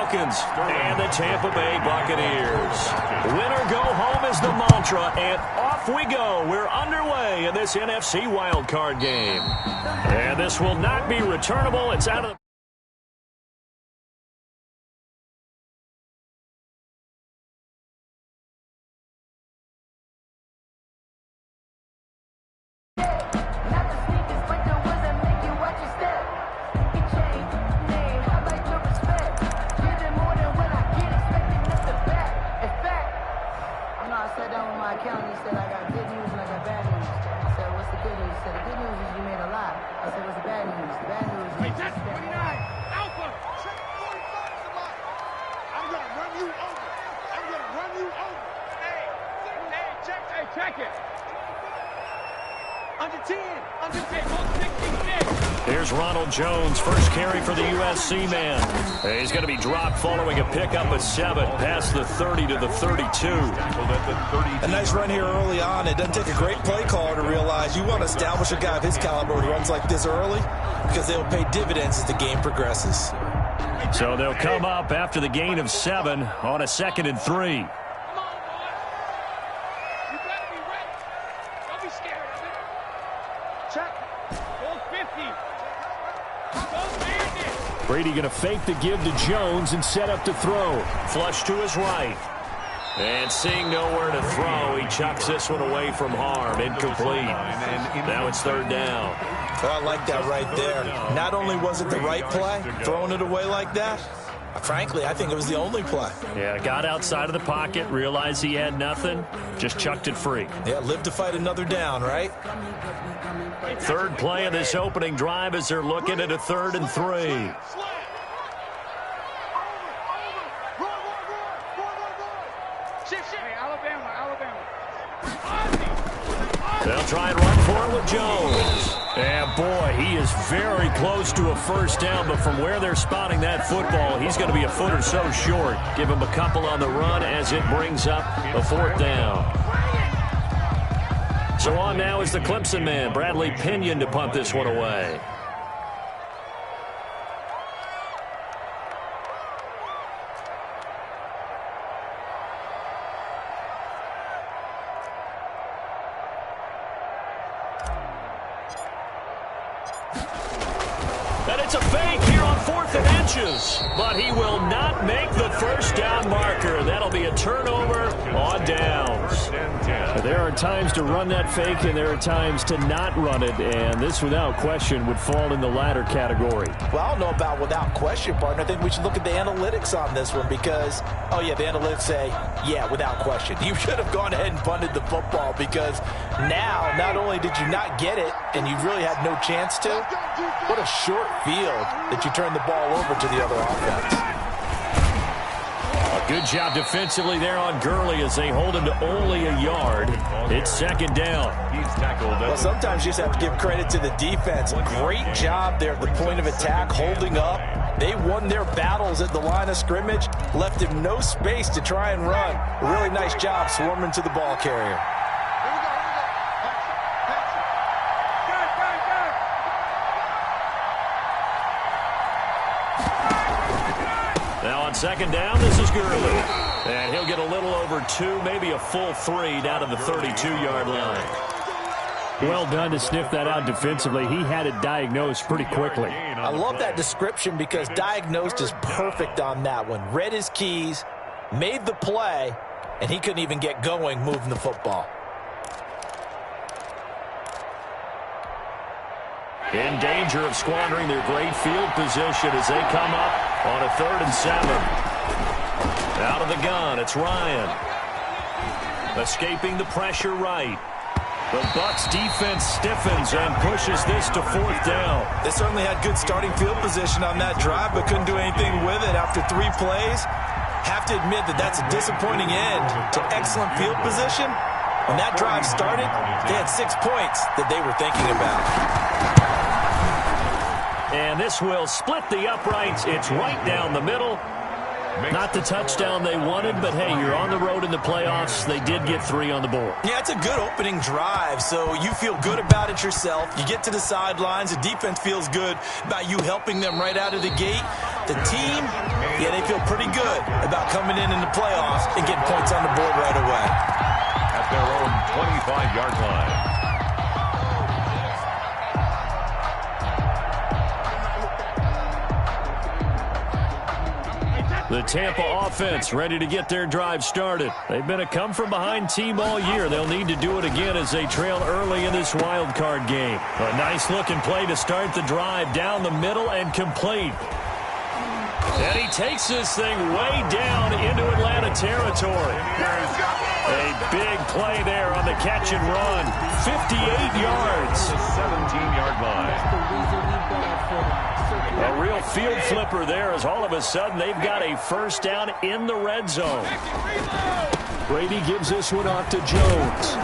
Falcons and the Tampa Bay Buccaneers. Winner go home is the mantra, and off we go. We're underway in this NFC wildcard game. And this will not be returnable. It's out of the... Here's Ronald Jones, first carry for the USC man. He's going to be dropped following a pickup of 7 past the 30 to the 32. A nice run here early on. It doesn't take a great play caller to realize you want to establish a guy of his caliber who runs like this early because they'll pay dividends as the game progresses. So they'll come up after the gain of 7 on a 2nd and 3. Brady going to fake the give to Jones and set up to throw. Flush to his right. And seeing nowhere to throw, he chucks this one away from harm. Incomplete. Now it's 3rd down. Well, I like that right there. Not only was it the right play, throwing it away like that, frankly, I think it was the only play. Yeah, got outside of the pocket, realized he had nothing, just chucked it free. Yeah, live to fight another down, right? 3rd play of this opening drive as they're looking at a 3rd and 3. They'll try and run for it with Jones. And, boy, he is very close to a first down, but from where they're spotting that football, he's going to be a foot or so short. Give him a couple on the run as it brings up a 4th down. So on now is the Clemson man, Bradley Pinion, to punt this one away. And it's a fake here on 4th and inches, but he will not make the first down marker. That'll be a turnover on downs. There are times to run that fake, and there are times to not run it, and this, without question, would fall in the latter category. Well, I don't know about without question, partner. I think we should look at the analytics on this one because, oh, yeah, the analytics say, yeah, without question. You should have gone ahead and punted the football because now, not only did you not get it, and you really had no chance to, what a short field that you turned the ball over to the other offense. Good job defensively there on Gurley as they hold him to only a yard. It's 2nd down. Well, sometimes you just have to give credit to the defense. Great job there at the point of attack, holding up. They won their battles at the line of scrimmage, left him no space to try and run. A really nice job swarming to the ball carrier. Now on 2nd down, this is Gurley. And he'll get a little over 2, maybe a full 3 down to the 32-yard line. Well done to sniff that out defensively. He had it diagnosed pretty quickly. I love that description because diagnosed is perfect on that one. Read his keys, made the play, and he couldn't even get going moving the football. In danger of squandering their great field position as they come up on a 3rd and 7. Out of the gun, it's Ryan. Escaping the pressure right. The Bucs defense stiffens and pushes this to 4th down. They certainly had good starting field position on that drive, but couldn't do anything with it after 3 plays. Have to admit that that's a disappointing end to excellent field position. When that drive started, they had 6 points that they were thinking about. And this will split the uprights. It's right down the middle. Not the touchdown they wanted, but hey, you're on the road in the playoffs. They did get 3 on the board. Yeah, it's a good opening drive, so you feel good about it yourself. You get to the sidelines. The defense feels good about you helping them right out of the gate. The team, yeah, they feel pretty good about coming in the playoffs and getting points on the board right away. At their own 25-yard line. The Tampa offense ready to get their drive started. They've been a come-from-behind team all year. They'll need to do it again as they trail early in this wild card game. A nice-looking play to start the drive down the middle and complete. And he takes this thing way down into Atlanta territory. A big play there on the catch and run. 58 yards. The 17-yard line. A real field flipper there as all of a sudden they've got a first down in the red zone. Brady gives this one off to Jones.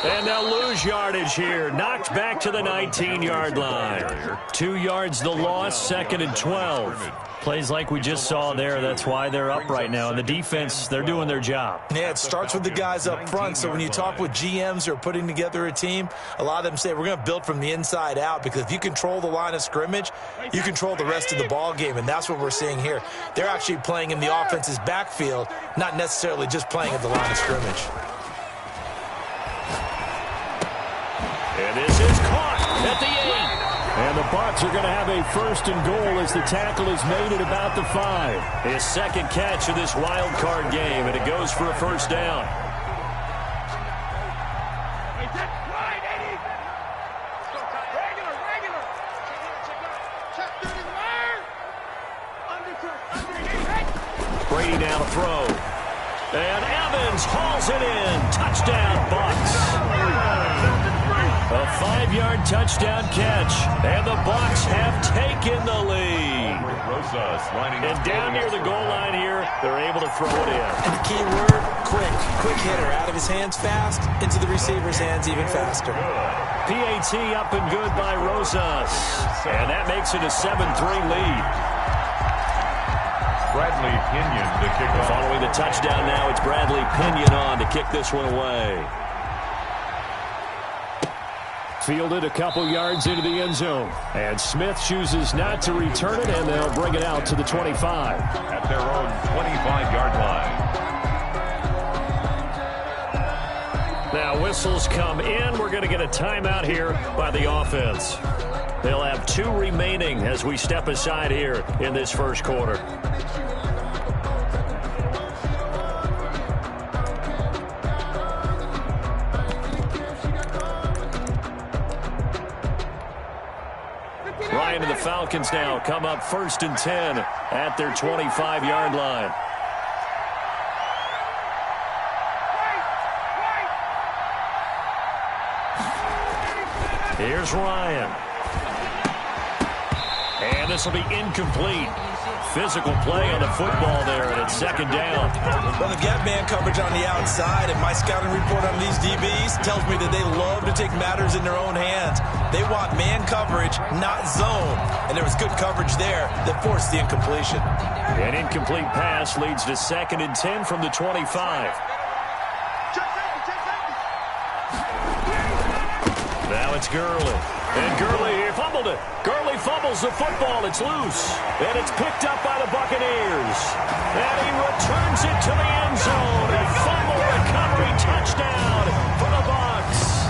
And they'll lose yardage here. Knocked back to the 19-yard line. 2 yards the loss, 2nd and 12. Plays like we just saw there. That's why they're up right now. And the defense, they're doing their job. Yeah, it starts with the guys up front. So when you talk with GMs who are putting together a team, a lot of them say we're going to build from the inside out, because if you control the line of scrimmage, you control the rest of the ball game. And that's what we're seeing here. They're actually playing in the offense's backfield, not necessarily just playing at the line of scrimmage. And this is caught at the 8. And the Bucs are going to have a 1st and goal as the tackle is made at about the 5. His second catch of this wild card game, and it goes for a first down. Brady now to throw. And Evans hauls it in. Touchdown, Bucs. A 5-yard touchdown catch, and the Bucs have taken the lead. And down near the goal line here, they're able to throw it in. And the key word, quick. Quick hitter. Out of his hands fast, into the receiver's hands even faster. PAT up and good by Rosas. And that makes it a 7-3 lead. Bradley Pinion to kick off. Following the touchdown now, it's Bradley Pinion on to kick this one away. Fielded a couple yards into the end zone. And Smith chooses not to return it, and they'll bring it out to the 25. At their own 25-yard line. Now whistles come in. We're going to get a timeout here by the offense. They'll have 2 remaining as we step aside here in this first quarter. Ryan and the Falcons now come up 1st and 10 at their 25-yard line. Here's Ryan. And this will be incomplete. Physical play on the football there, and it's 2nd down. Well, they've got man coverage on the outside, and my scouting report on these DBs tells me that they love to take matters in their own hands. They want man coverage, not zone. And there was good coverage there that forced the incompletion. An incomplete pass leads to 2nd and 10 from the 25. Now it's Gurley. And Gurley here fumbled it. Gurley fumbles the football. It's loose. And it's picked up by the Buccaneers. And he returns it to the end zone. A fumble recovery touchdown for the Bucs.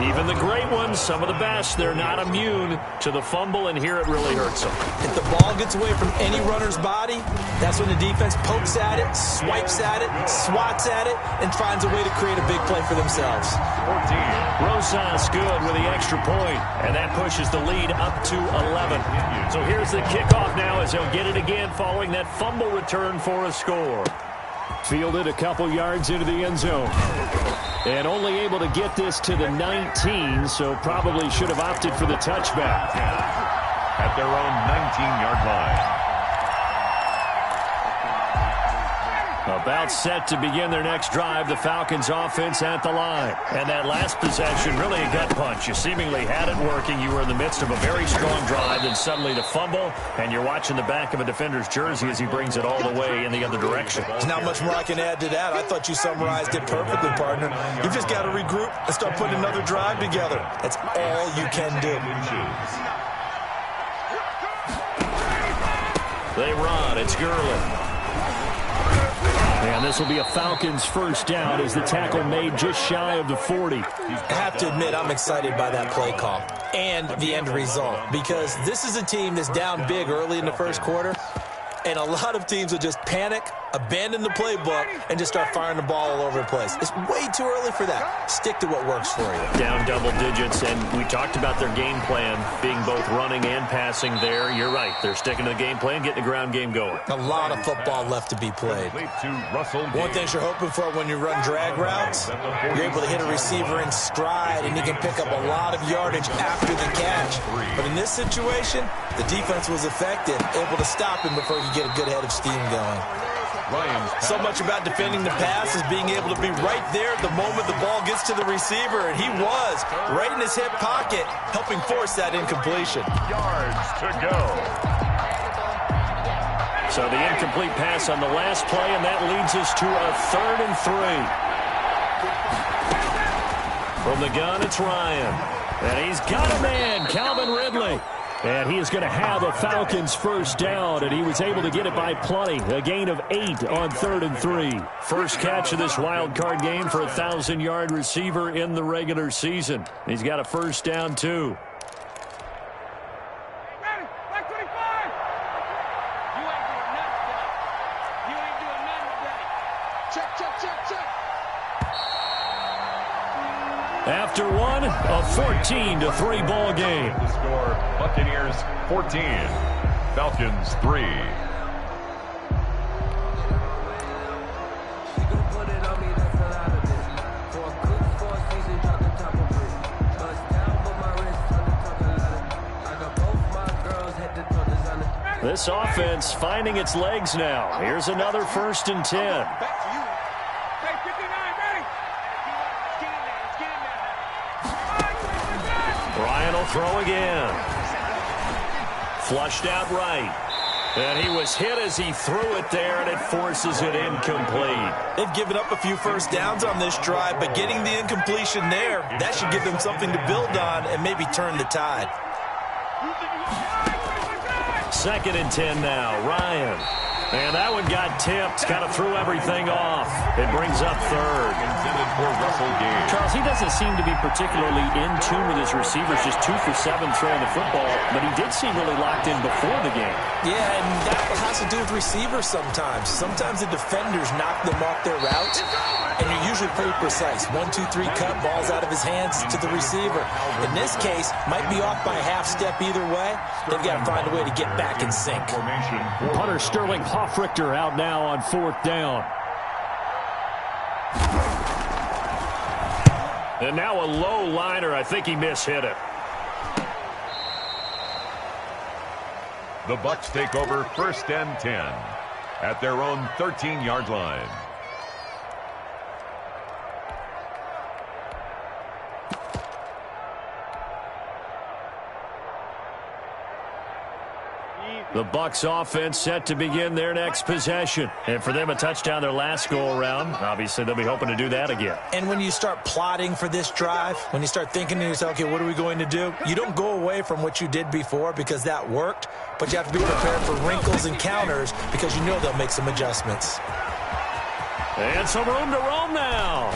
Even the great ones, some of the best, they're not immune to the fumble, and here it really hurts them. If the ball gets away from any runner's body, that's when the defense pokes at it, swipes at it, swats at it, and finds a way to create a big play for themselves. 14. Rosas good with the extra point, and that pushes the lead up to 11. So here's the kickoff now as they'll get it again following that fumble return for a score. Fielded a couple yards into the end zone. And only able to get this to the 19, so probably should have opted for the touchback. At their own 19-yard line. A About set to begin their next drive, the Falcons offense at the line. And that last possession, really a gut punch. You seemingly had it working. You were in the midst of a very strong drive, then suddenly the fumble, and you're watching the back of a defender's jersey as he brings it all the way in the other direction. There's not much more I can add to that. I thought you summarized it perfectly, partner. You've just got to regroup and start putting another drive together. That's all you can do. They run. It's Gurley. And this will be a Falcons first down as the tackle made just shy of the 40. I have to admit, I'm excited by that play call and the end result, because this is a team that's down big early in the first quarter, and a lot of teams will just panic, abandon the playbook, and just start firing the ball all over the place. It's way too early for that. Stick to what works for you. Down double digits, and we talked about their game plan being both running and passing there. You're right. They're sticking to the game plan, getting the ground game going. A lot of football left to be played. One thing you're hoping for when you run drag routes, you're able to hit a receiver in stride, and you can pick up a lot of yardage after the catch. But in this situation, the defense was effective, able to stop him before he get a good head of steam going. So much about defending the pass is being able to be right there the moment the ball gets to the receiver, and he was right in his hip pocket, helping force that incompletion. Yards to go. So the incomplete pass on the last play, and that leads us to a 3rd and 3. From the gun, it's Ryan. And he's got a man, Calvin Ridley. And he is going to have a Falcons first down, and he was able to get it by plenty. A gain of 8 on 3rd and 3. First catch of this wild card game for a 1,000-yard receiver in the regular season. He's got a first down, too. After one, a 14-3 ball game. The score, Buccaneers 14, Falcons 3. This offense finding its legs now. Here's another 1st and 10. Throw again. Flushed out right. And he was hit as he threw it there, and it forces it incomplete. They've given up a few first downs on this drive, but getting the incompletion there, that should give them something to build on and maybe turn the tide. 2nd and 10 now. Ryan. And that one got tipped, kind of threw everything off. It brings up 3rd. Intended for Russell Gage. Charles, he doesn't seem to be particularly in tune with his receivers, just 2 for 7 throwing the football, but he did seem really locked in before the game. Yeah, and that has to do with receivers sometimes. Sometimes the defenders knock them off their route, and you're usually pretty precise. 1, 2, 3 cut, balls out of his hands to the receiver. In this case, might be off by a half step either way. They've got to find a way to get back in sync. Punter Sterling Hoffrichter out now on 4th down. And now a low liner. I think he mishit it. The Bucs take over 1st and 10 at their own 13-yard line. The Bucs offense set to begin their next possession. And for them, a touchdown their last go-around. Obviously, they'll be hoping to do that again. And when you start plotting for this drive, when you start thinking to yourself, okay, what are we going to do? You don't go away from what you did before because that worked, but you have to be prepared for wrinkles and counters because you know they'll make some adjustments. And some room to roam now.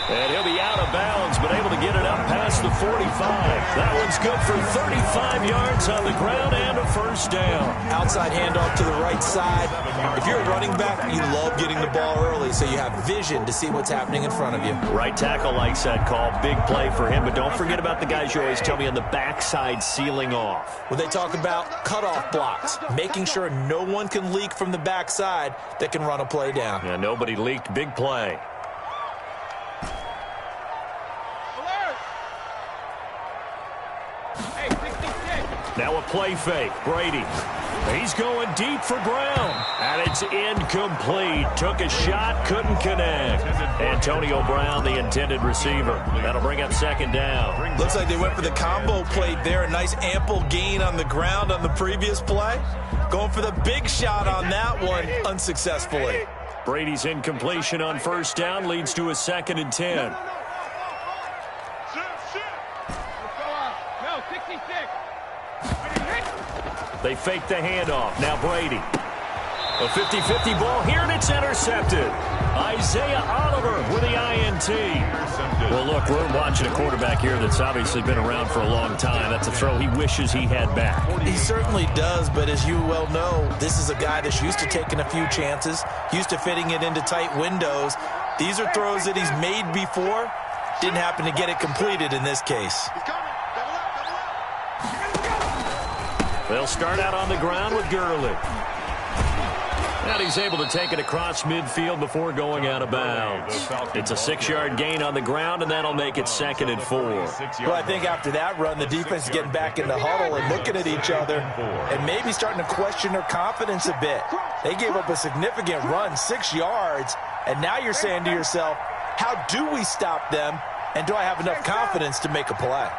And he'll be out of bounds, but able to get it up past the 45. That one's good for 35 yards on the ground and a first down. Outside handoff to the right side. If you're a running back, you love getting the ball early so you have vision to see what's happening in front of you. Right tackle likes that call. Big play for him, but don't forget about the guys you always tell me on the backside sealing off. Well, they talk about cutoff blocks, making sure no one can leak from the backside that can run a play down. Yeah, nobody leaked. Big play. Now a play fake. Brady. He's going deep for Brown. And it's incomplete. Took a shot, couldn't connect. Antonio Brown, the intended receiver. That'll bring up second down. Looks like they went for the combo plate there. A nice ample gain on the ground on the previous play. Going for the big shot on that one unsuccessfully. Brady's incompletion on first down leads to a 2nd and 10. They fake the handoff. Now Brady. A 50-50 ball here, and it's intercepted. Isaiah Oliver with the INT. Well, look, we're watching a quarterback here that's obviously been around for a long time. That's a throw he wishes he had back. He certainly does, but as you well know, this is a guy that's used to taking a few chances, used to fitting it into tight windows. These are throws that he's made before. Didn't happen to get it completed in this case. They'll start out on the ground with Gurley. And he's able to take it across midfield before going out of bounds. It's a 6-yard gain on the ground, and that'll make it 2nd and 4. Well, I think after that run, the defense is getting back in the huddle and looking at each other and maybe starting to question their confidence a bit. They gave up a significant run, 6 yards, and now you're saying to yourself, how do we stop them, and do I have enough confidence to make a play?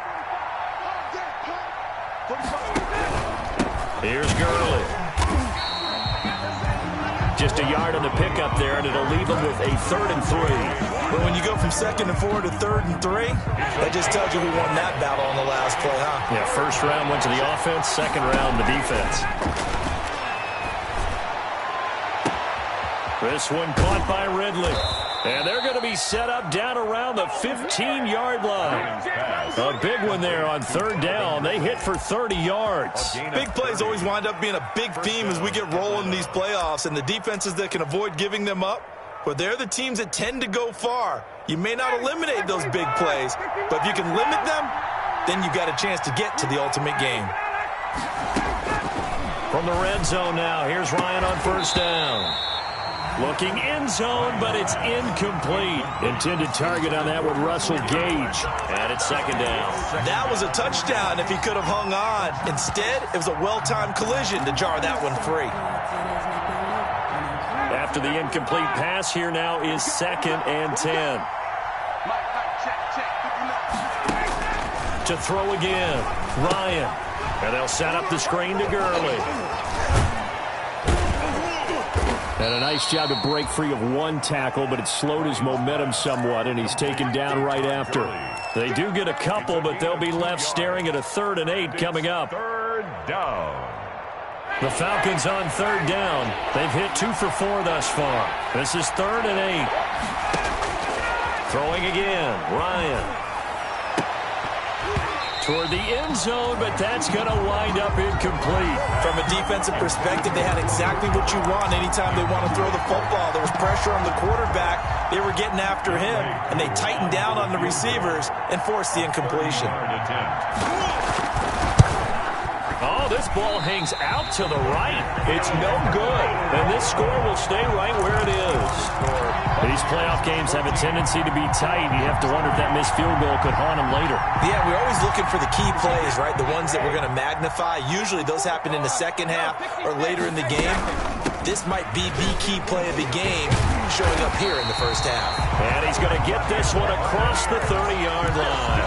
Here's Gurley. Just a yard on the pickup there, and it'll leave him with a 3rd and 3. But when you go from 2nd and 4 to 3rd and 3, that just tells you who won that battle on the last play, huh? Yeah, first round went to the offense, second round the defense. This one caught by Ridley. And they're going to be set up down around the 15-yard line. A big one there on 3rd down. They hit for 30 yards. Big plays always wind up being a big theme as we get rolling in these playoffs, and the defenses that can avoid giving them up, but they're the teams that tend to go far. You may not eliminate those big plays, but if you can limit them, then you've got a chance to get to the ultimate game. From the red zone now, here's Ryan on first down. Looking end zone, but it's incomplete. Intended target on that with Russell Gage. And it's 2nd down. That was a touchdown if he could have hung on. Instead, it was a well-timed collision to jar that one free. After the incomplete pass, here now is 2nd and 10. To throw again, Ryan. And they'll set up the screen to Gurley. And a nice job to break free of one tackle, but it slowed his momentum somewhat, and he's taken down right after. They do get a couple, but they'll be left staring at a 3rd and 8 coming up. 3rd down. The Falcons on 3rd down. They've hit 2 for 4 thus far. This is 3rd and 8. Throwing again, Ryan. Toward the end zone, but that's going to wind up incomplete. From a defensive perspective, they had exactly what you want anytime they want to throw the football. There was pressure on the quarterback. They were getting after him, and they tightened down on the receivers and forced the incompletion. Oh, this ball hangs out to the right. It's no good, and this score will stay right where it is. These playoff games have a tendency to be tight. You have to wonder if that missed field goal could haunt them later. Yeah, we're always looking for the key plays, right? The ones that we're going to magnify. Usually those happen in the second half or later in the game. This might be the key play of the game showing up here in the first half. And he's going to get this one across the 30-yard line.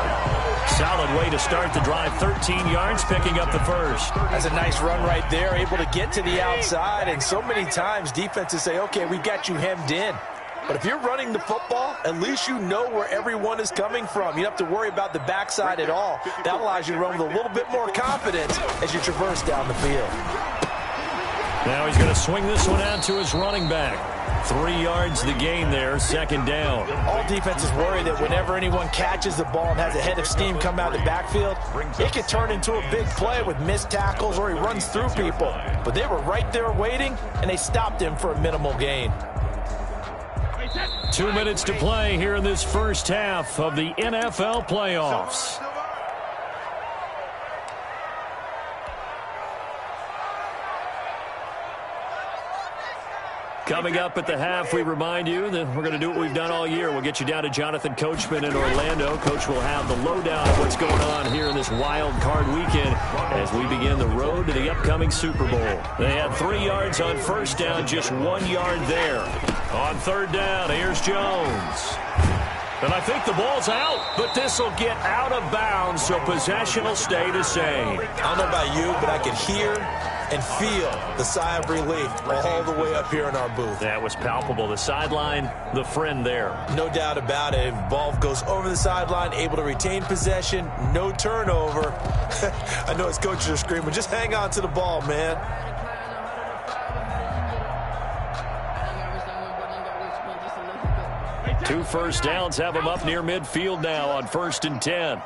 Solid way to start the drive. 13 yards, picking up the first. That's a nice run right there, able to get to the outside. And so many times defenses say, okay, we've got you hemmed in. But if you're running the football, at least you know where everyone is coming from. You don't have to worry about the backside at all. That allows you to run with a little bit more confidence as you traverse down the field. Now he's going to swing this one out to his running back. 3 yards the gain there, 2nd down. All defenses worry that whenever anyone catches the ball and has a head of steam come out of the backfield, it could turn into a big play with missed tackles or he runs through people. But they were right there waiting, and they stopped him for a minimal gain. 2 minutes to play here in this first half of the NFL playoffs. Coming up at the half, we remind you that we're going to do what we've done all year. We'll get you down to Jonathan Coachman in Orlando. Coach will have the lowdown of what's going on here in this wild card weekend as we begin the road to the upcoming Super Bowl. They had 3 yards on first down, just 1 yard there. On third down, here's Jones. And I think the ball's out, but this will get out of bounds, so possession will stay the same. I don't know about you, but I can hear and feel the sigh of relief all the way up here in our booth. That was palpable. The sideline, the friend there. No doubt about it. If the ball goes over the sideline, able to retain possession, no turnover. I know his coaches are screaming, just hang on to the ball, man. Two first downs have him up near midfield now on 1st and 10.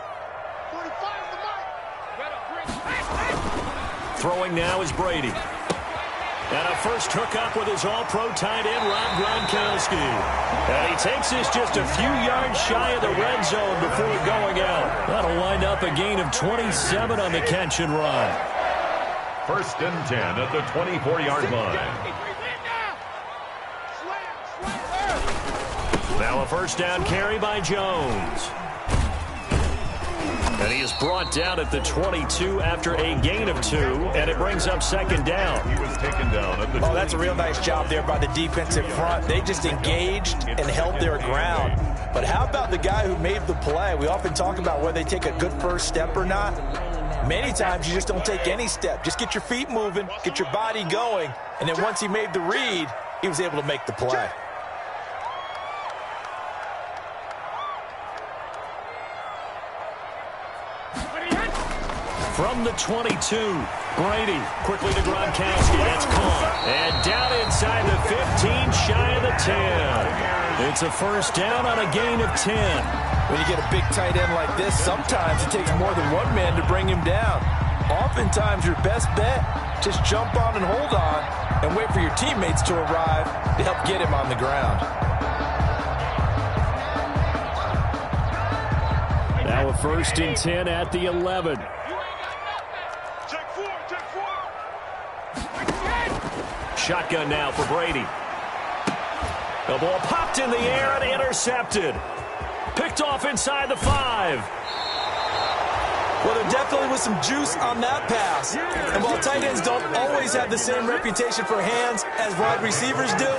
Throwing now is Brady. And a first hookup with his all-pro tight end, Rob Gronkowski. And he takes this just a few yards shy of the red zone before going out. That'll wind up a gain of 27 on the catch and run. 1st and 10 at the 24-yard line. Now a first down carry by Jones. And he is brought down at the 22 after a gain of 2, and it brings up 2nd down. He was taken down at the Oh, that's a real nice job there by the defensive front. They just engaged and held their ground. But how about the guy who made the play? We often talk about whether they take a good first step or not. Many times you just don't take any step. Just get your feet moving, get your body going, and then once he made the read, he was able to make the play. From the 22, Brady quickly to Gronkowski. That's caught. And down inside the 15, shy of the 10. It's a first down on a gain of 10. When you get a big tight end like this, sometimes it takes more than one man to bring him down. Oftentimes, your best bet, just jump on and hold on and wait for your teammates to arrive to help get him on the ground. Now a 1st and 10 at the 11. Shotgun now for Brady. The ball popped in the air and intercepted. Picked off inside the 5. Well, there definitely was some juice on that pass. And while tight ends don't always have the same reputation for hands as wide receivers do,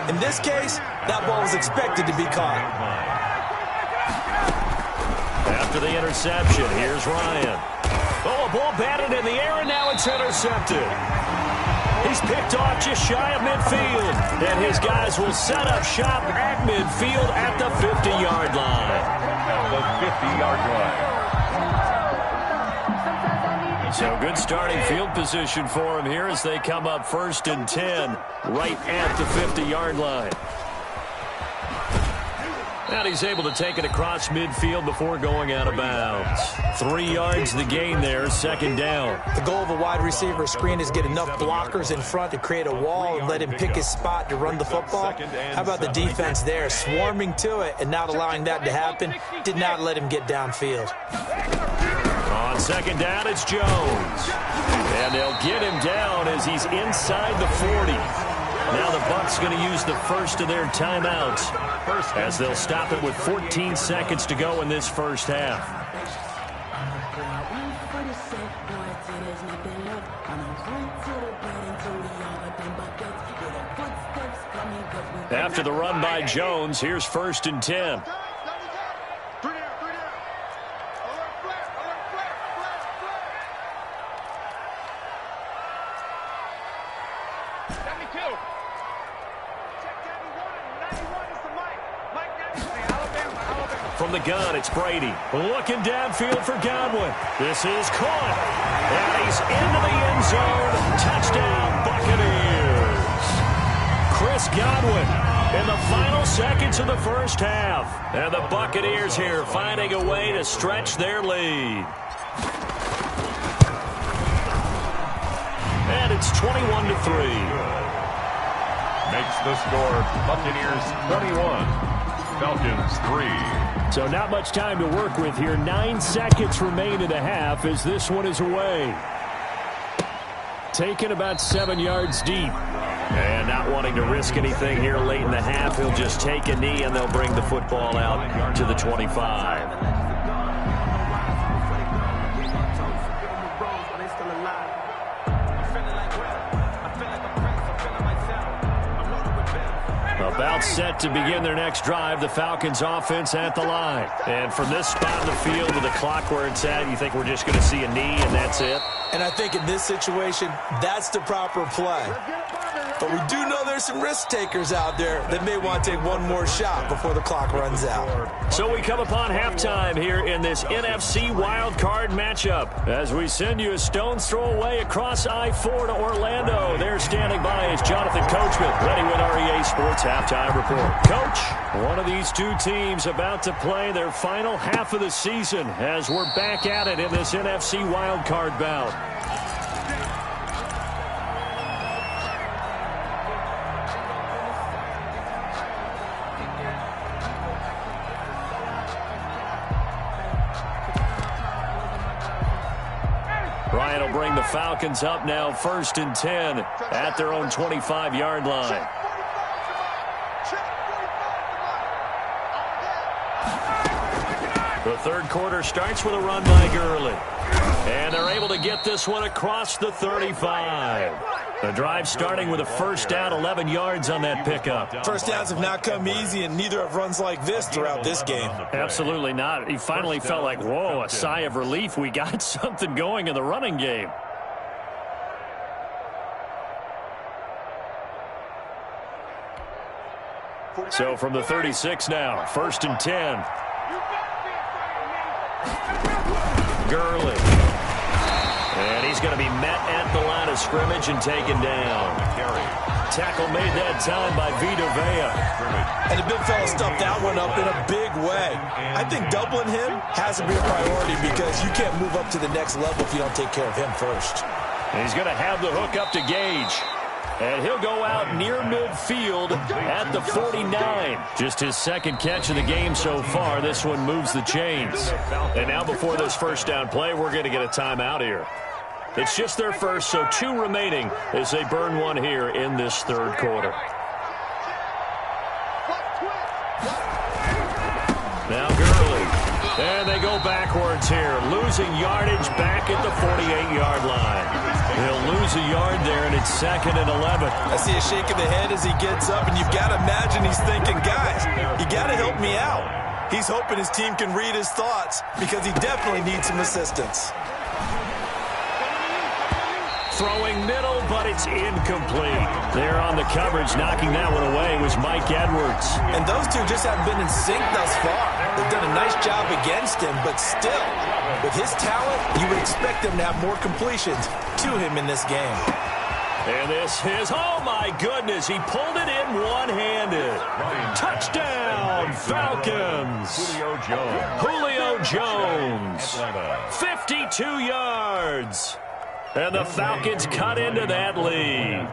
in this case, that ball was expected to be caught. After the interception, here's Ryan. Oh, a ball batted in the air, and now it's intercepted. He's picked off just shy of midfield. And his guys will set up shop at midfield at the 50-yard line. The 50-yard line. So good starting field position for him here as they come up 1st and 10 right at the 50-yard line. And he's able to take it across midfield before going out of bounds. 3 yards the gain there, 2nd down. The goal of a wide receiver screen is get enough blockers in front to create a wall and let him pick his spot to run the football. How about the defense there, swarming to it and not allowing that to happen? Did not let him get downfield. On 2nd down, it's Jones. And they'll get him down as he's inside the 40. Now the Bucs going to use the first of their timeouts as they'll stop it with 14 seconds to go in this first half. After the run by Jones, here's 1st and 10. From the gun, it's Brady. Looking downfield for Godwin. This is caught. And he's into the end zone. Touchdown, Buccaneers. Chris Godwin in the final seconds of the first half. And the Buccaneers here finding a way to stretch their lead. And it's 21-3. Makes the score Buccaneers 21. Falcons 3. So not much time to work with here. 9 seconds remain in the half as this one is away. Taken about 7 yards deep. And not wanting to risk anything here late in the half, he'll just take a knee, and they'll bring the football out to the 25. About set to begin their next drive, the Falcons offense at the line. And from this spot in the field with the clock where it's at, you think we're just going to see a knee and that's it? And I think in this situation, that's the proper play. But we do know there's some risk takers out there that may want to take one more shot before the clock runs out. So we come upon halftime here in this NFC wild card matchup as we send you a stone's throw away across I-4 to Orlando. There standing by is Jonathan Coachman, ready with REA Sports Halftime Report. Coach, one of these two teams about to play their final half of the season as we're back at it in this NFC wild card bout. Ryan will bring the Falcons up now 1st and 10 at their own 25-yard line. The third quarter starts with a run by Gurley. And they're able to get this one across the 35. The drive starting with a first down, 11 yards on that pickup. First downs have not come easy, and neither have runs like this throughout this game. Absolutely not. He finally felt like, whoa, a sigh of relief. We got something going in the running game. So from the 36 now, 1st and 10. Gurley. And he's going to be met at the line of scrimmage and taken down. Tackle made that time by Vita Vea. And the big fella stuffed that one up in a big way. I think doubling him has to be a priority because you can't move up to the next level if you don't take care of him first. And he's going to have the hook up to Gage. And he'll go out near midfield at the 49. Just his second catch of the game so far. This one moves the chains. And now before this first down play, we're going to get a timeout here. It's just their first, so 2 remaining as they burn one here in this third quarter. Now Gurley. And they go backwards here, losing yardage back at the 48-yard line. He'll lose a yard there, and it's 2nd and 11. I see a shake of the head as he gets up, and you've got to imagine he's thinking, guys, you got to help me out. He's hoping his team can read his thoughts because he definitely needs some assistance. Throwing middle, but it's incomplete. There on the coverage, knocking that one away was Mike Edwards. And those two just haven't been in sync thus far. They've done a nice job against him, but still, with his talent, you would expect them to have more completions to him in this game. And this is, oh my goodness, he pulled it in one-handed. Touchdown, Falcons. Julio Jones. 52 yards. And the Falcons cut into that lead.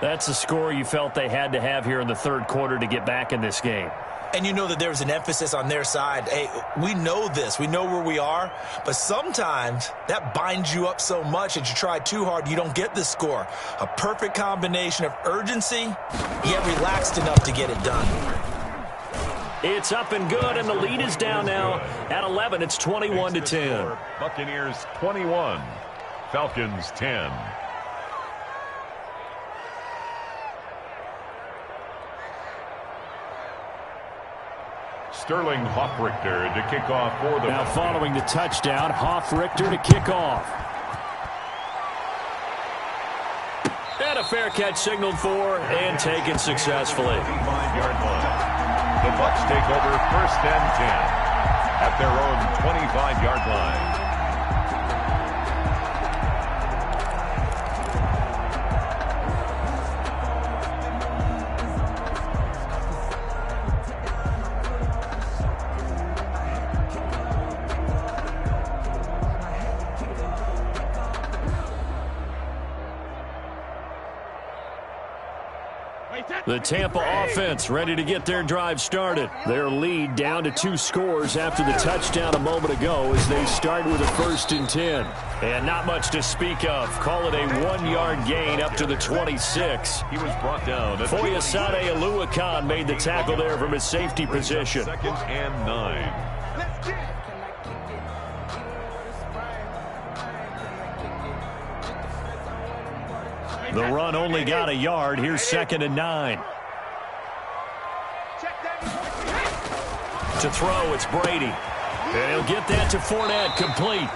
That's a score you felt they had to have here in the third quarter to get back in this game. And you know that there's an emphasis on their side. Hey, we know this. We know where we are. But sometimes that binds you up so much that you try too hard, you don't get the score. A perfect combination of urgency, yet relaxed enough to get it done. It's up and good, and the lead is down now at 11. It's 21-10. Buccaneers 21. Falcons 10. Sterling Hoffrichter to kick off for the... Now following the touchdown, Hoffrichter to kick off. And a fair catch signaled for and taken successfully. The Bucs take over 1st and 10 at their own 25-yard line. The Tampa offense ready to get their drive started. Their lead down to 2 scores after the touchdown a moment ago as they start with a 1st and 10. And not much to speak of. Call it a 1-yard gain up to the 26. He was brought down. Foyesade Oluwakan made the tackle there from his safety position. 2nd and 9. The run only got a yard. Here's 2nd and 9. To throw, it's Brady. And he'll get that to Fournette, complete.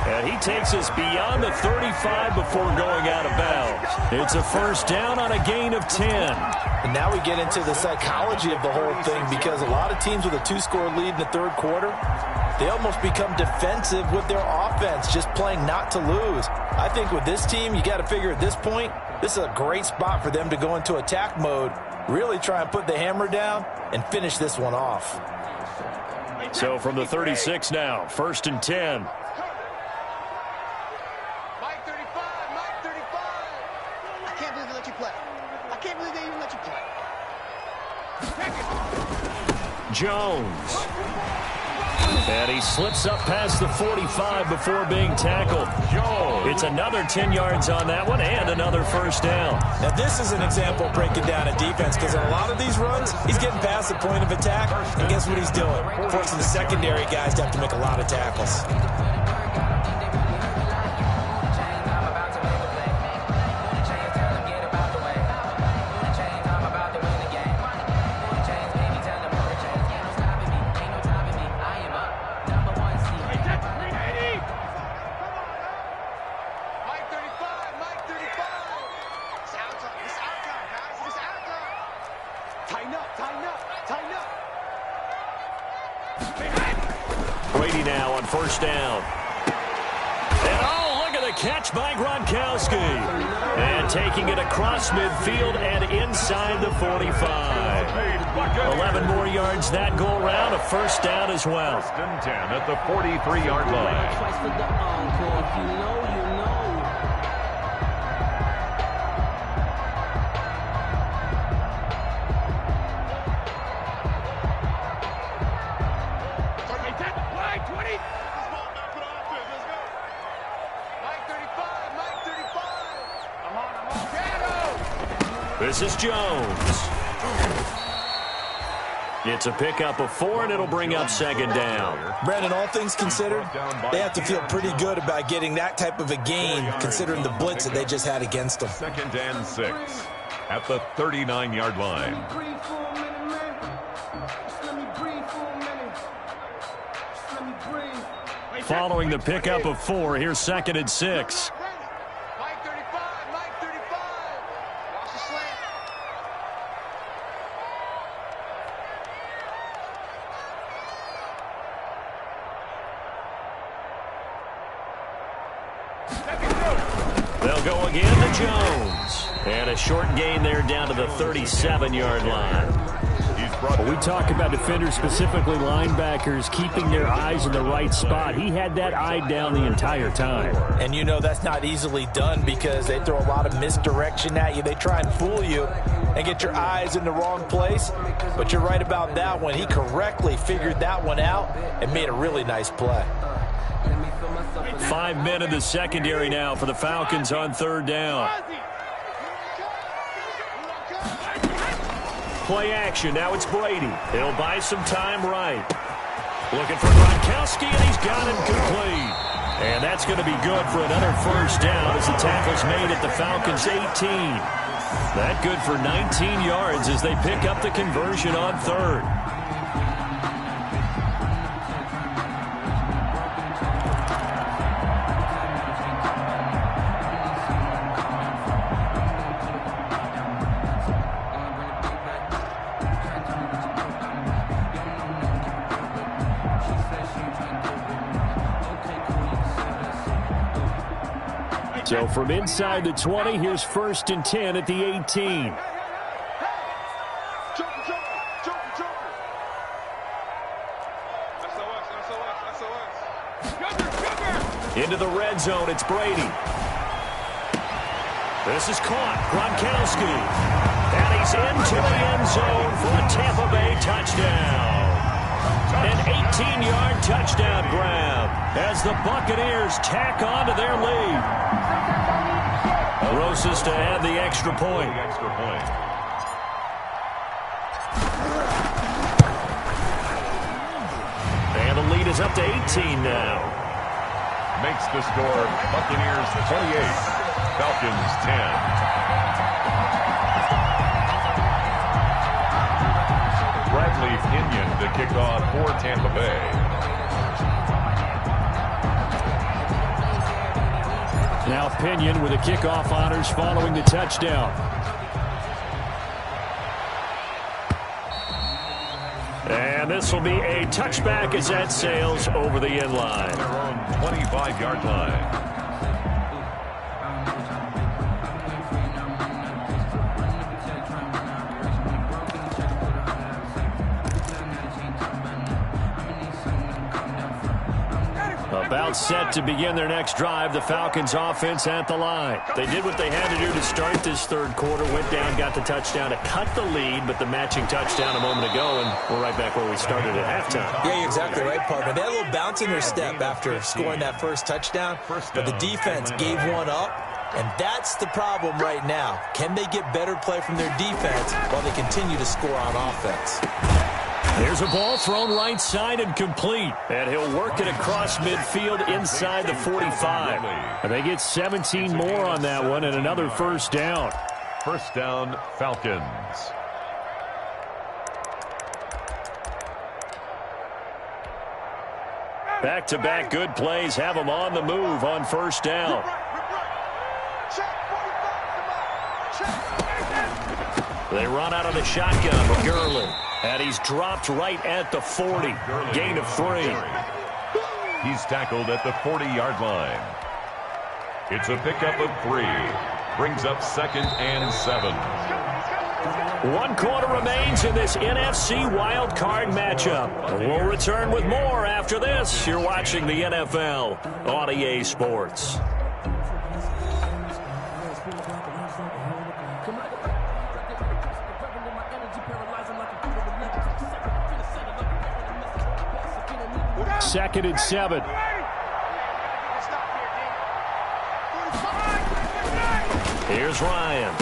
And he takes us beyond the 35 before going out of bounds. It's a 1st down on a gain of 10. And now we get into the psychology of the whole thing, because a lot of teams with a 2-score lead in the 3rd quarter, they almost become defensive with their offense, just playing not to lose. I think with this team, you got to figure at this point, this is a great spot for them to go into attack mode, really try and put the hammer down and finish this one off. So from the 36 now, 1st and 10. Mike 35, Mike 35. I can't believe they let you play. I can't believe they even let you play. Jones. And he slips up past the 45 before being tackled. It's another 10 yards on that one and another 1st down. Now this is an example of breaking down a defense, because in a lot of these runs, he's getting past the point of attack, and guess what he's doing? Forcing the secondary guys to have to make a lot of tackles. Brady now on 1st down. And oh, look at the catch by Gronkowski. And taking it across midfield and inside the 45. 11 more yards that go around, a 1st down as well. 1st and 10 at the 43-yard line. This is Jones. It's a pickup of 4, and it'll bring up 2nd down. Brandon, all things considered, they have to feel pretty good about getting that type of a gain, considering the blitz that they just had against them. 2nd and 6 at the 39-yard line. Following the pickup of 4, here's 2nd and 6. Mike 35, Mike 35. Watch the slant. They'll go again to Jones. And a short gain there down to the 37-yard line. When we talk about defenders, specifically linebackers, keeping their eyes in the right spot, he had that eye down the entire time. And you know that's not easily done, because they throw a lot of misdirection at you. They try and fool you and get your eyes in the wrong place. But you're right about that one. He correctly figured that one out and made a really nice play. 5 men in the secondary now for the Falcons on 3rd down. Play action. Now it's Brady. He'll buy some time right. Looking for Gronkowski, and he's got him complete. And that's going to be good for another 1st down as the tackle's made at the Falcons' 18. That good for 19 yards as they pick up the conversion on 3rd. So from inside the 20, here's 1st and 10 at the 18. Into the red zone, it's Brady. This is caught. Gronkowski. And he's zone for a Tampa Bay touchdown. An 18-yard touchdown grab as the Buccaneers tack on to their lead. Rosas to add the extra point. And the lead is up to 18 now. Makes the score Buccaneers 28, Falcons 10. Bradley Pinion to kick off for Tampa Bay. Now Pinion with the kickoff honors following the touchdown. And this will be a touchback as that sails over the end line. Their own 25-yard line. About set to begin their next drive, the Falcons offense at the line. They did what they had to do to start this third quarter, went down, got the touchdown to cut the lead, but the matching touchdown a moment ago, and we're right back where we started at halftime. Yeah, you're exactly right, partner. They had a little bounce in their step after scoring that first touchdown, but the defense gave one up, and that's the problem right now. Can they get better play from their defense while they continue to score on offense? There's a ball thrown right side and complete. And he'll work it across midfield inside the 45. And they get 17 more on that one and another first down. First down, Falcons. Back-to-back good plays have them on the move on first down. They run out of the shotgun with Gurley. And he's dropped right at the 40. Gain of 3. He's tackled at the 40-yard line. It's a pickup of 3. Brings up 2nd and 7. 1 quarter remains in this NFC wild card matchup. We'll return with more after this. You're watching the NFL on EA Sports. Second and 7. Here's Ryan.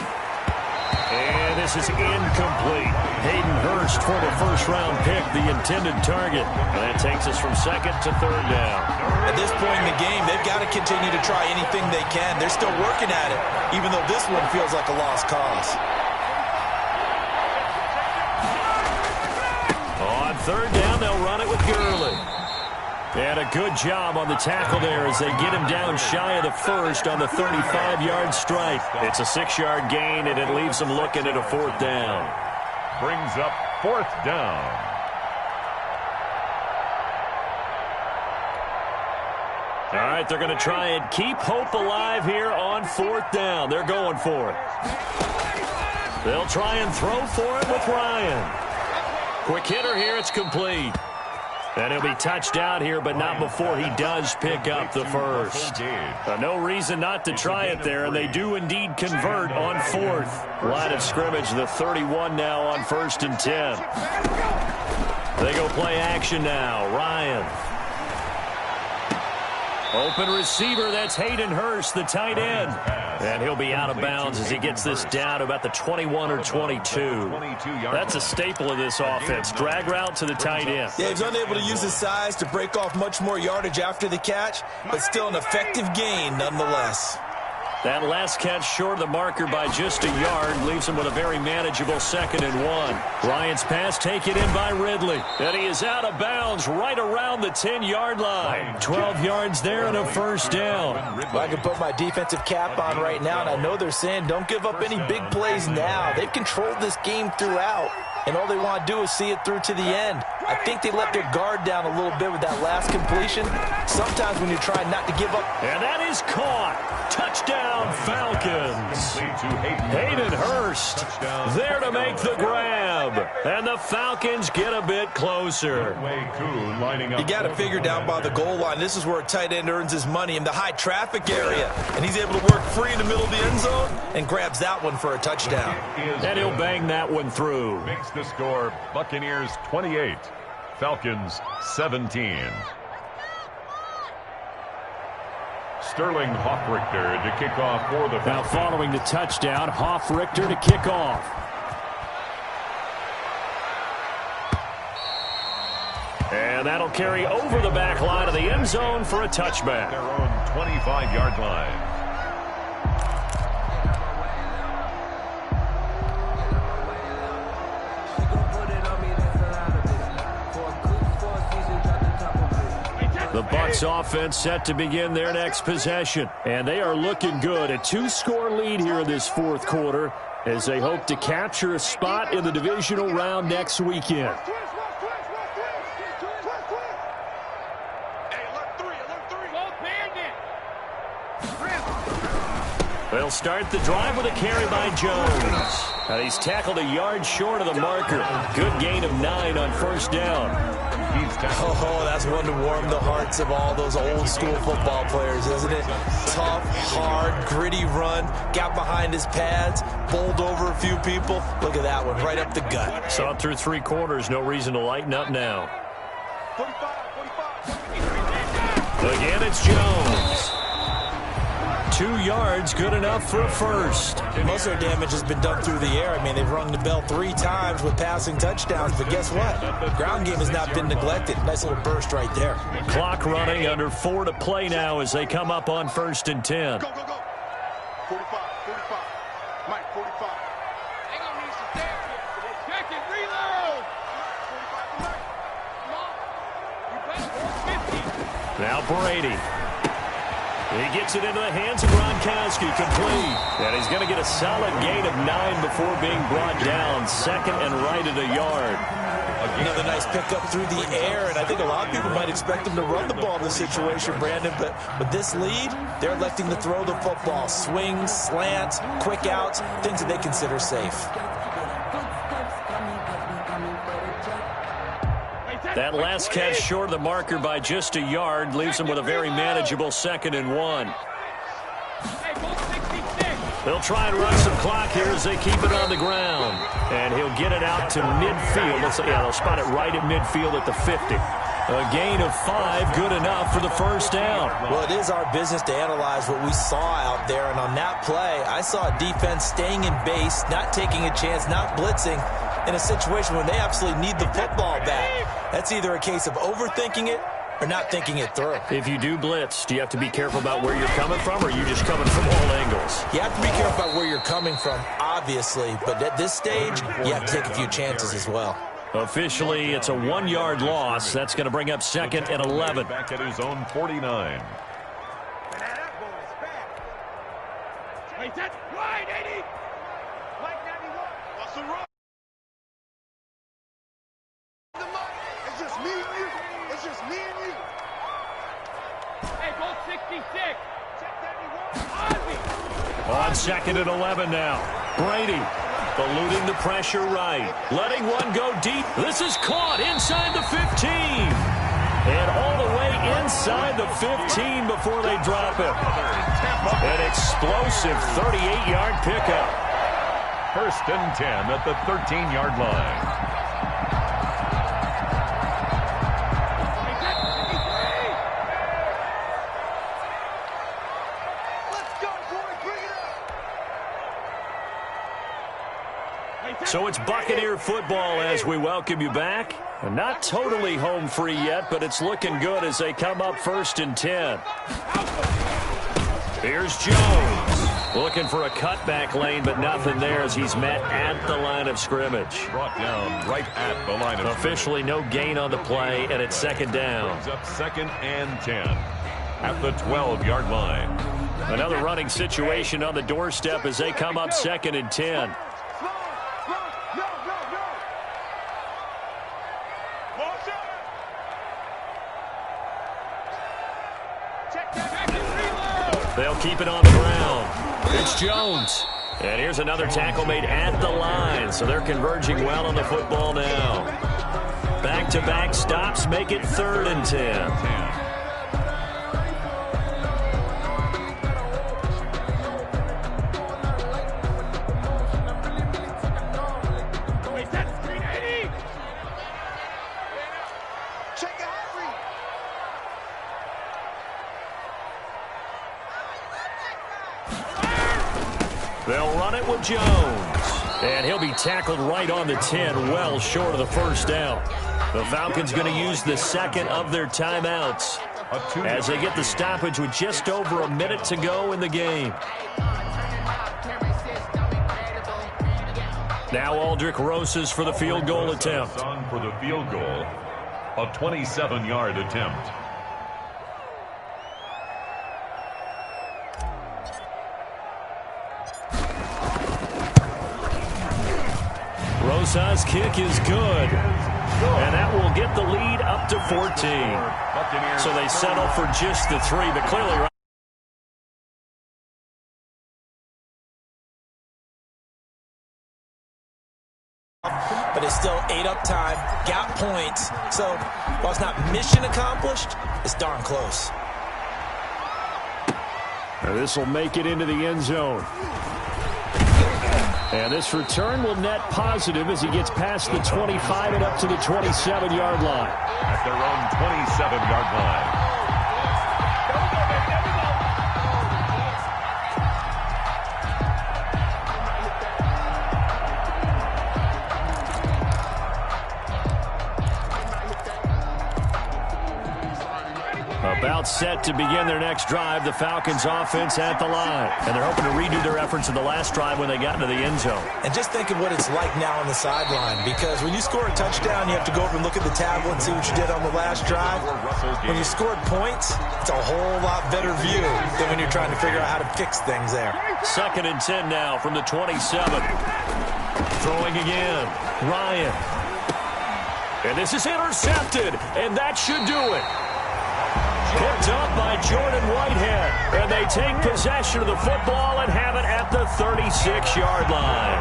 And this is incomplete. Hayden Hurst for the first-round pick, the intended target. And that takes us from 2nd to 3rd down. At this point in the game, they've got to continue to try anything they can. They're still working at it, even though this one feels like a lost cause. On 3rd down, they'll run it with Gurley. And a good job on the tackle there as they get him down shy of the first on the 35-yard strike. It's a 6-yard gain, and it leaves them looking at a 4th down. Brings up 4th down. All right, they're going to try and keep hope alive here on 4th down. They're going for it. They'll try and throw for it with Ryan. Quick hitter here, it's complete. And he'll be touched out here, but not before he does pick up the first. No reason not to try it there, and they do indeed convert on 4th. Line of scrimmage, the 31 now on 1st and 10. They go play action now. Ryan. Open receiver, that's Hayden Hurst, the tight end. And he'll be out of bounds as he gets this down to about the 21 or 22. That's a staple of this offense. Drag route to the tight end. Yeah, he's unable to use his size to break off much more yardage after the catch, but still an effective gain nonetheless. That last catch short of the marker by just a yard leaves him with a very manageable 2nd and 1. Ryan's pass taken in by Ridley. And he is out of bounds right around the 10-yard line. 12 yards there and a first down. Well, I can put my defensive cap on right now, and I know they're saying don't give up any big plays now. They've controlled this game throughout, and all they want to do is see it through to the end. I think they let their guard down a little bit with that last completion. Sometimes when you're trying not to give up. And that is caught. Touchdown, Falcons. Hayden Hurst there to make the grab. And the Falcons get a bit closer. You got to figure down by the goal line. This is where a tight end earns his money in the high traffic area. And he's able to work free in the middle of the end zone and grabs that one for a touchdown. And he'll bang that one through. Makes the score Buccaneers 28, Falcons 17. Sterling Hoffrichter to kick off for the Falcons. Now following the touchdown, Hoffrichter to kick off. And that'll carry over the back line of the end zone for a touchback. Their own 25-yard line. The Bucs offense set to begin their next possession. And they are looking good. A 2-score lead here in this fourth quarter as they hope to capture a spot in the divisional round next weekend. They'll start the drive with a carry by Jones. And he's tackled a yard short of the marker. Good gain of 9 on first down. Oh, that's one to warm the hearts of all those old school football players, isn't it? Tough, hard, gritty run. Got behind his pads, bowled over a few people. Look at that one, right up the gut. Saw it through 3 quarters. No reason to lighten up now. 45. Again, it's Jones. 2 yards, good enough for a first. Most of their damage has been done through the air. I mean, they've rung the bell 3 times with passing touchdowns, but guess what? Ground game has not been neglected. Nice little burst right there. Clock running, under 4 to play now as they come up on 1st and 10. Go. 45. Mike, 45. Hang on, needs to stay. Check it, reload. 45 to Mike. Come on. You bet. 50. Now Brady. He gets it into the hands of Gronkowski, complete. And he's going to get a solid gain of 9 before being brought down. 2nd and right at a yard. Another nice pickup through the air, and I think a lot of people might expect him to run the ball in this situation, Brandon, but with this lead, they're electing to throw the football. Swings, slants, quick outs, things that they consider safe. That last catch short of the marker by just a yard leaves them with a very manageable 2nd and 1. They'll try and run some clock here as they keep it on the ground. And he'll get it out to midfield. They'll spot it right at midfield at the 50. A gain of 5, good enough for the first down. Well, it is our business to analyze what we saw out there. And on that play, I saw a defense staying in base, not taking a chance, not blitzing, in a situation when they absolutely need the football back. That's either a case of overthinking it or not thinking it through. If you do blitz, do you have to be careful about where you're coming from, or are you just coming from all angles? You have to be careful about where you're coming from, obviously. But at this stage, you have to take a few chances as well. Officially, it's a 1-yard loss. That's going to bring up 2nd and 11. Back at his own 49. Wait, that's wide, 80. Mike 91. What's the run? It's just me and you. It's just me and you. Hey, go 66. Check 91. On 2nd and 11 now. Brady eluding the pressure right. Letting one go deep. This is caught inside the 15. And all the way inside the 15 before they drop it. An explosive 38-yard pickup. 1st and 10 at the 13-yard line. So it's Buccaneer football as we welcome you back. Not totally home free yet, but it's looking good as they come up 1st and 10. Here's Jones. Looking for a cutback lane, but nothing there as he's met at the line of scrimmage. Brought down right at the line of Officially no gain on the play, and it's 2nd down. Brings up 2nd and 10 at the 12-yard line. Another running situation on the doorstep as they come up 2nd and 10. They'll keep it on the ground. It's Jones. And here's another tackle made at the line, so they're converging well on the football now. Back-to-back stops make it 3rd and 10. They'll run it with Jones. And he'll be tackled right on the 10, well short of the first down. The Falcons going to use the second of their timeouts as they get the stoppage with just over a minute to go in the game. Now Aldrick Rosas for the field goal attempt. On for the field goal, a 27-yard attempt. Rosas' kick is good. And that will get the lead up to 14. So they settle for just the 3, but clearly right. But it's still ate up time, got points. So while it's not mission accomplished, it's darn close. Now this will make it into the end zone. And this return will net positive as he gets past the 25 and up to the 27-yard line. At their own 27-yard line. About set to begin their next drive, the Falcons offense at the line. And they're hoping to redo their efforts in the last drive when they got into the end zone. And just think of what it's like now on the sideline, because when you score a touchdown, you have to go over and look at the tablet and see what you did on the last drive. When you scored points, it's a whole lot better view than when you're trying to figure out how to fix things there. 2nd and 10 now from the 27. Throwing again. Ryan. And this is intercepted, and that should do it. Picked up by Jordan Whitehead, and they take possession of the football and have it at the 36-yard line.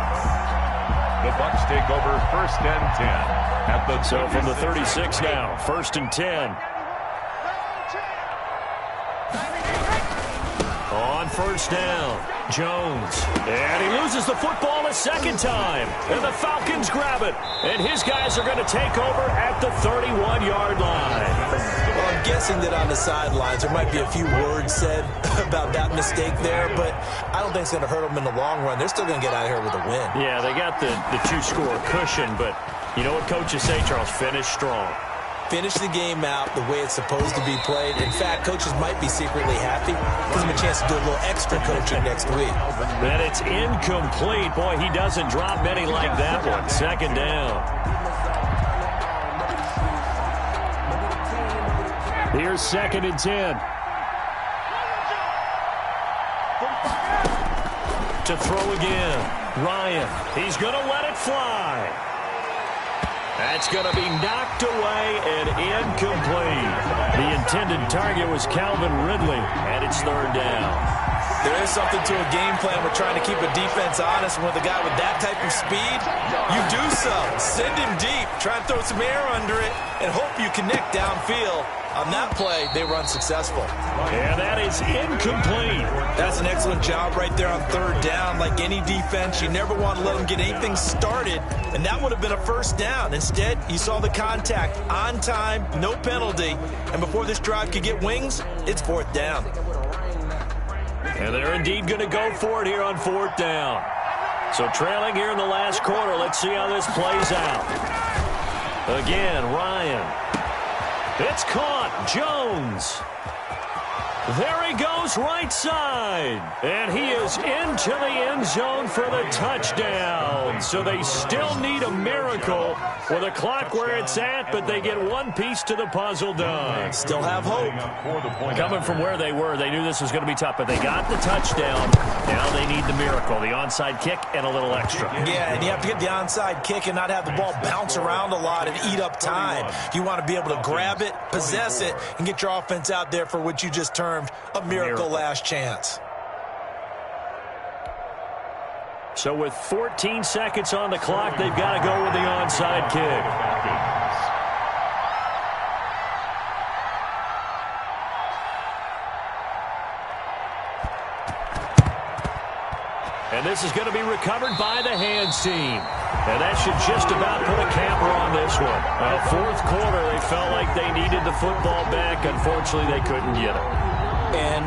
The Bucs take over 1st and 10 at the So from the 36 now, 1st and 10. On 1st down, Jones. And he loses the football a 2nd time. And the Falcons grab it. And his guys are going to take over at the 31-yard line. Well, I'm guessing that on the sidelines there might be a few words said about that mistake there, but I don't think it's going to hurt them in the long run. They're still going to get out of here with a win. Yeah, they got the 2-score cushion, but you know what coaches say, Charles? Finish strong. Finish the game out the way it's supposed to be played. In fact, coaches might be secretly happy. Gives them a chance to do a little extra coaching next week. Then it's incomplete. Boy, he doesn't drop many like that one. 2nd down. Here's 2nd and 10. To throw again. Ryan. He's going to let it fly. That's going to be knocked away and incomplete. The intended target was Calvin Ridley, and it's 3rd down. There is something to a game plan with trying to keep a defense honest. With a guy with that type of speed, you do so. Send him deep. Try and throw some air under it and hope you connect downfield. On that play, they were unsuccessful. And that is incomplete. That's an excellent job right there on 3rd down. Like any defense, you never want to let them get anything started, and that would have been a 1st down. Instead, you saw the contact on time, no penalty, and before this drive could get wings, it's 4th down. And they're indeed going to go for it here on 4th down. So trailing here in the last quarter, let's see how this plays out. Again, Ryan. It's caught. Jones. There he goes right side. And he is into the end zone for the touchdown. win. So they still need a miracle with a clock where it's at, but they get one piece to the puzzle done. Still have hope. Coming from where they were, they knew this was going to be tough, but they got the touchdown. Now they need the miracle, the onside kick and a little extra. Yeah, and you have to get the onside kick and not have the ball bounce around a lot and eat up time. You want to be able to grab it, possess it, and get your offense out there for what you just termed a miracle last chance. So with 14 seconds on the clock, they've got to go with the onside kick. And this is going to be recovered by the hands team. And that should just about put a capper on this one. Fourth quarter, they felt like they needed the football back. Unfortunately, they couldn't get it. And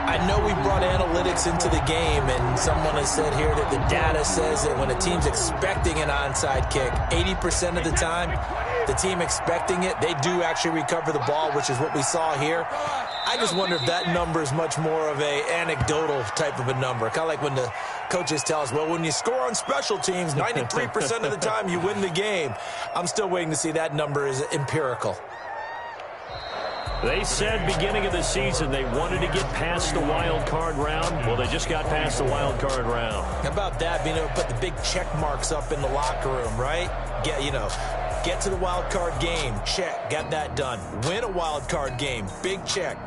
I know we brought analytics into the game, and someone has said here that the data says that when a team's expecting an onside kick, 80% of the time, the team expecting it, they do actually recover the ball, which is what we saw here. I just wonder if that number is much more of a anecdotal type of a number. Kind of like when the coaches tell us, well, when you score on special teams, 93% of the time you win the game. I'm still waiting to see that number is empirical. They said beginning of the season they wanted to get past the wild card round. Well, they just got past the wild card round. How about that, being able to put the big check marks up in the locker room, right? Get to the wild card game, check, got that done. Win a wild card game, big check.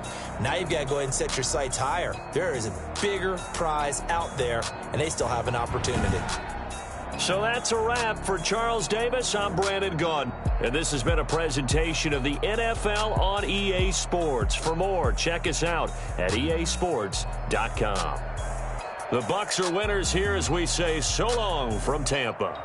Now you've got to go ahead and set your sights higher. There is a bigger prize out there, and they still have an opportunity. So that's a wrap for Charles Davis. I'm Brandon Gaudin, and this has been a presentation of the NFL on EA Sports. For more, check us out at easports.com. The Bucs are winners here as we say so long from Tampa.